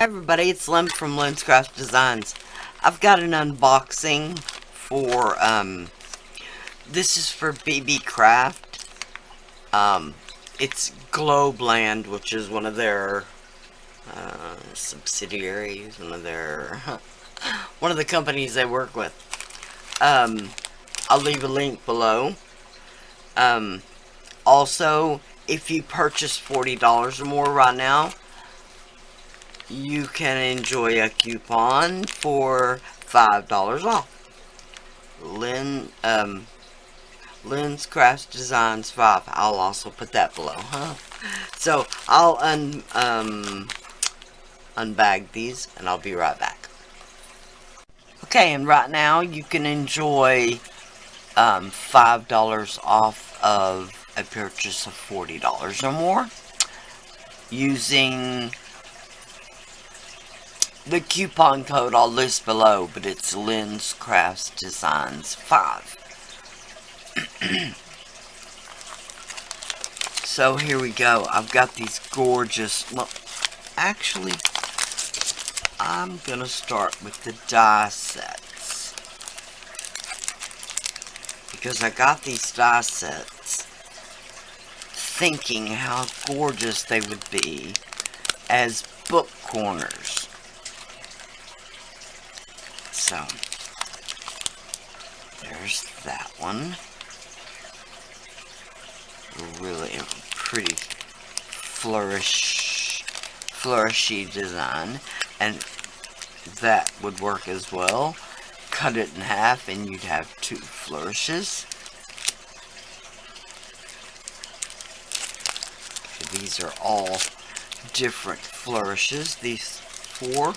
Everybody, it's Lyn from Lyn's Craft Designs. I've got an unboxing for, this is for BeeBeeCraft. It's Globeland, which is one of their, subsidiaries, one of the companies they work with. I'll leave a link below. Also, if you purchase $40 or more right now, you can enjoy a coupon for $5 off. Lyn's Craft Designs 5. I'll also put that below. So I'll unbag these and I'll be right back. Okay, and right now you can enjoy $5 off of a purchase of $40 or more using the coupon code I'll list below, but it's Lyn's Craft Designs 5. So here we go. I've got these gorgeous, well, actually, I'm gonna start with the die sets, because I got these die sets thinking how gorgeous they would be as book corners. So, there's that one. Really pretty flourishy design, and that would work as well. Cut it in half and you'd have 2 flourishes. Okay, these are all different flourishes, these 4.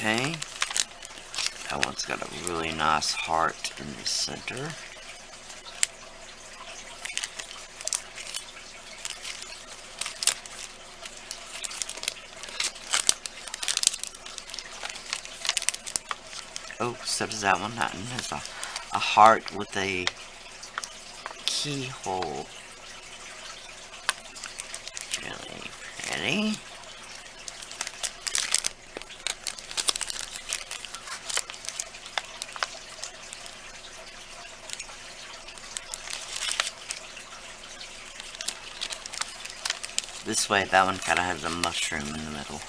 Okay, that one's got a really nice heart in the center. Oh, so does that one. That one has a heart with a keyhole. Really pretty. This way, that one kind of has a mushroom in the middle.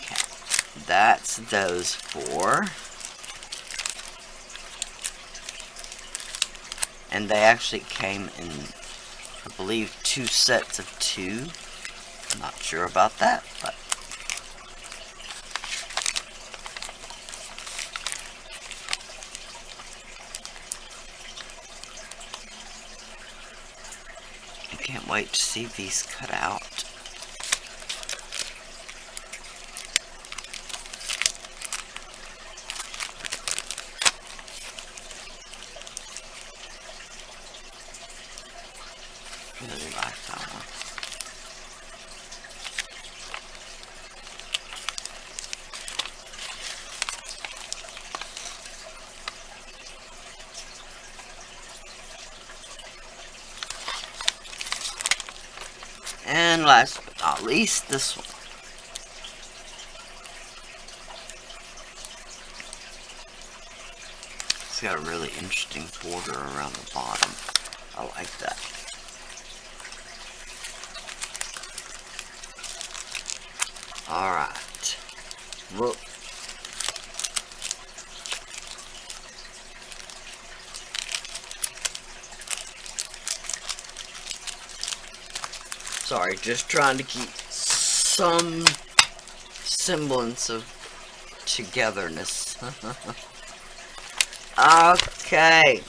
Okay, that's those 4. And they actually came in, I believe, 2 sets of 2. I'm not sure about that, but I can't wait to see these cut out. Really like that one. And last but not least, this one. It's got a really interesting border around the bottom. I like that. Alright. Look. Sorry, just trying to keep some semblance of togetherness. Okay.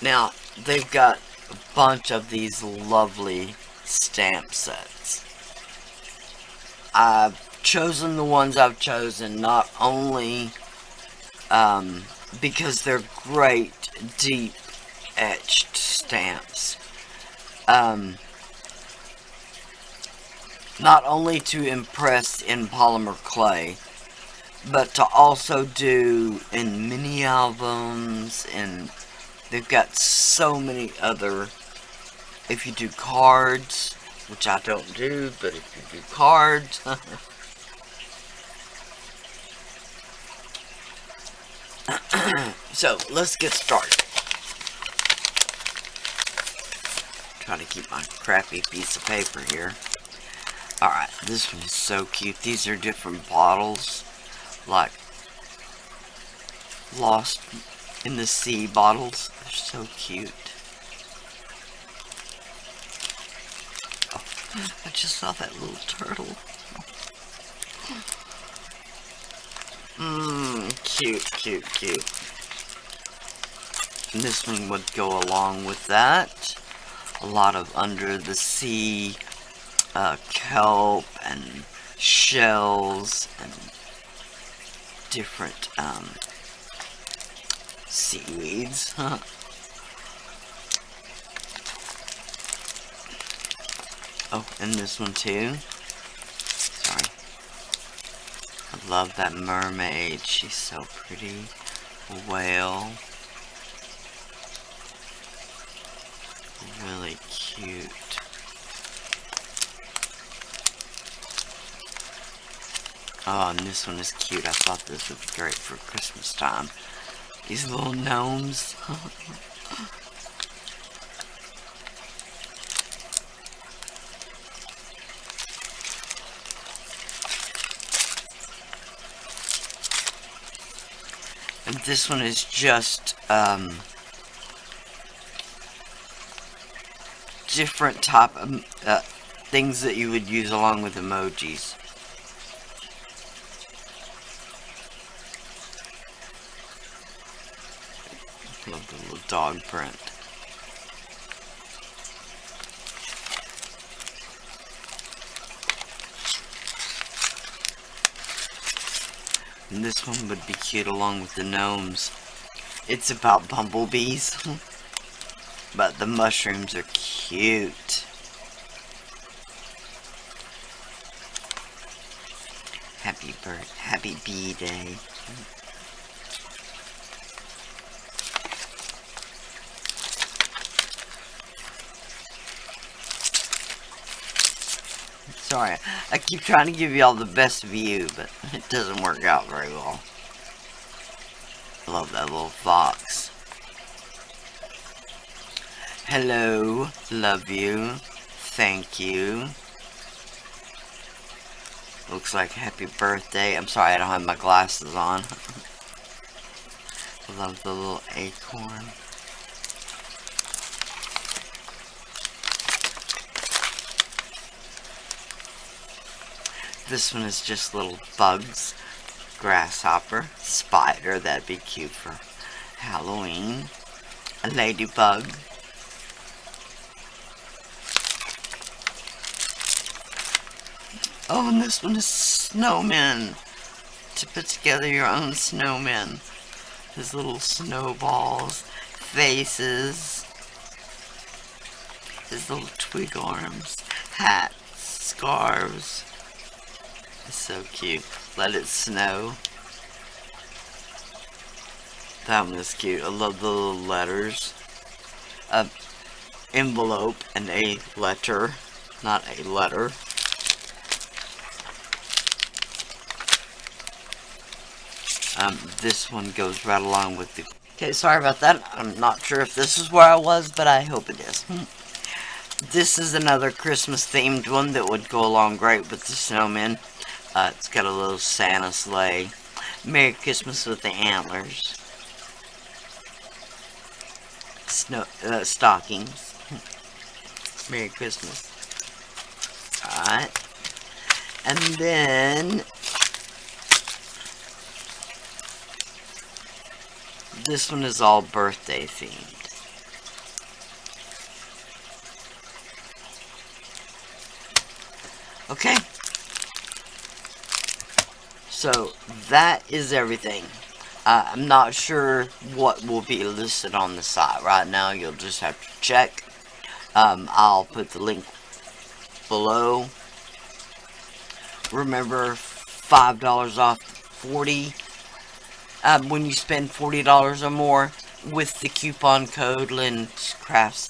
Now, they've got a bunch of these lovely stamp sets. I've chosen the ones I've chosen not only because they're great, deep etched stamps. Not only to impress in polymer clay, but to also do in mini albums, and they've got so many other, if you do cards, which I don't do, but if you do cards, so let's get started. Try to keep my crappy piece of paper here. Alright, this one is so cute. These are different bottles, like Lost in the Sea bottles. They're so cute. Oh, I just saw that little turtle. Cute, cute, cute. And this one would go along with that. A lot of under the sea kelp and shells and different seaweeds. Oh, and this one too. Sorry. I love that mermaid. She's so pretty. A whale. Really cute. Oh, and this one is cute. I thought this would be great for Christmas time. These little gnomes. And this one is just different type of things that you would use along with emojis. Love the little dog print. And this one would be cute along with the gnomes. It's about bumblebees. But the mushrooms are cute. Happy bee day. Sorry, I keep trying to give you all the best view, but it doesn't work out very well. I love that little fox. Hello, love you, thank you. Looks like happy birthday. I'm sorry I don't have my glasses on. I love the little acorn. This one is just little bugs. Grasshopper, spider, that'd be cute for Halloween. A ladybug. Oh, and this one is snowmen. To put together your own snowmen. His little snowballs, faces, his little twig arms, hats, scarves. It's so cute. Let it snow. That one is cute. I love the little letters. Envelope and a letter, not a letter. This one goes right along with the... Okay, sorry about that. I'm not sure if this is where I was, but I hope it is. This is another Christmas themed one that would go along great with the snowmen. It's got a little Santa sleigh. Merry Christmas with the antlers. Stockings. Merry Christmas. Alright. And then... this one is all birthday themed. Okay. So, that is everything. I'm not sure what will be listed on the site right now. You'll just have to check. I'll put the link below. Remember, $5 off when you spend $40 or more with the coupon code Lyn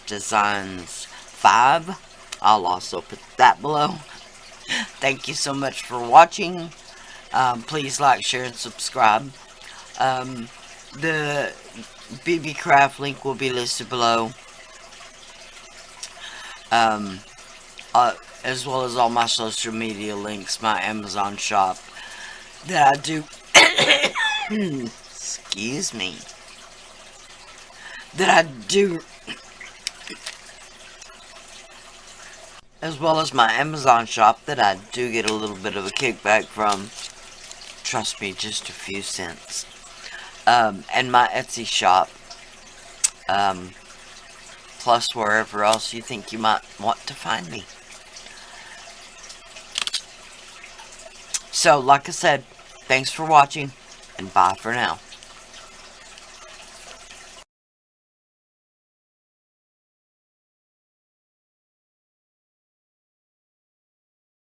Designs 5. I'll also put that below. Thank you so much for watching. Please like, share, and subscribe. The BeeBeeCraft link will be listed below. As well as all my social media links, my Amazon shop that I do. Excuse me. That I do. As well as my Amazon shop that I do get a little bit of a kickback from. Trust me, just a few cents. And my Etsy shop. Plus wherever else you think you might want to find me. So, like I said, thanks for watching, and bye for now.